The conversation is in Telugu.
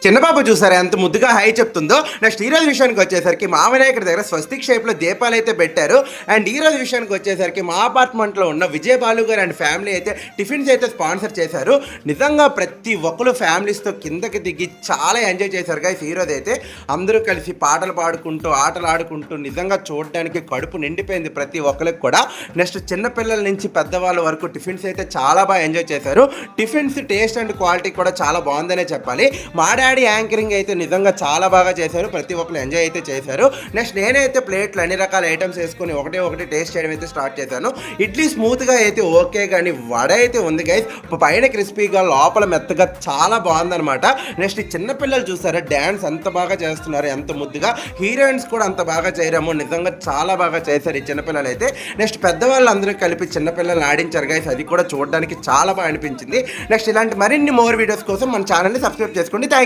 చిన్నపాప చూసారా ఎంత ముద్దుగా హై చెప్తుందో. నెక్స్ట్ ఈ రోజు విషయానికి వచ్చేసరికి మా వినాయకుడి దగ్గర స్వస్తిక్ షేప్లో దీపాలు అయితే పెట్టారు. అండ్ ఈ రోజు విషయానికి వచ్చేసరికి మా అపార్ట్మెంట్లో ఉన్న విజయ్ బాలు గారు అండ్ ఫ్యామిలీ అయితే టిఫిన్స్ అయితే స్పాన్సర్ చేశారు. నిజంగా ప్రతి ఒక్కరు ఫ్యామిలీస్తో కిందకి దిగి చాలా ఎంజాయ్ చేశారు గైస్. ఈ రోజు అయితే అందరూ కలిసి పాటలు పాడుకుంటూ ఆటలు ఆడుకుంటూ నిజంగా చూడడానికి కడుపు నిండిపోయింది ప్రతి ఒక్కరికి కూడా. నెక్స్ట్ చిన్నపిల్లల నుంచి పెద్దవాళ్ళ వరకు టిఫిన్స్ అయితే చాలా బాగా ఎంజాయ్ చేశారు. టిఫిన్స్ టేస్ట్ అండ్ క్వాలిటీ కూడా చాలా బాగుందనే చెప్పాలి. మా డాడీ యాంకరింగ్ అయితే నిజంగా చాలా బాగా చేశారు. ప్రతి ఒక్కరు ఎంజాయ్ అయితే చేశారు. నెక్స్ట్ నేనైతే ప్లేట్లు అన్ని రకాల ఐటమ్స్ వేసుకొని ఒకటి టేస్ట్ చేయడం అయితే స్టార్ట్ చేశాను. ఇడ్లీ స్మూత్గా అయితే ఓకే, కానీ వడ అయితే ఉంది గైస్, పైన క్రిస్పీగా లోపల మెత్తగా చాలా బాగుందనమాట. నెక్స్ట్ ఈ చిన్నపిల్లలు చూసారా డ్యాన్స్ ఎంత బాగా చేస్తున్నారు, ఎంత ముద్దుగా. హీరోయిన్స్ కూడా అంత బాగా చేయడము, నిజంగా చాలా బాగా చేశారు ఈ చిన్నపిల్లలు అయితే. నెక్స్ట్ పెద్దవాళ్ళు అందరూ కలిపి చిన్నపిల్లలు ఆడించారు గైస్, అది కూడా చూడడానికి చాలా బాగా అనిపించింది. నెక్స్ట్ ఇలాంటి మరిన్ని మోర్ వీడియోస్ కోసం మన ఛానల్ని సబ్స్క్రైబ్ చేసుకోండి. థ్యాంక్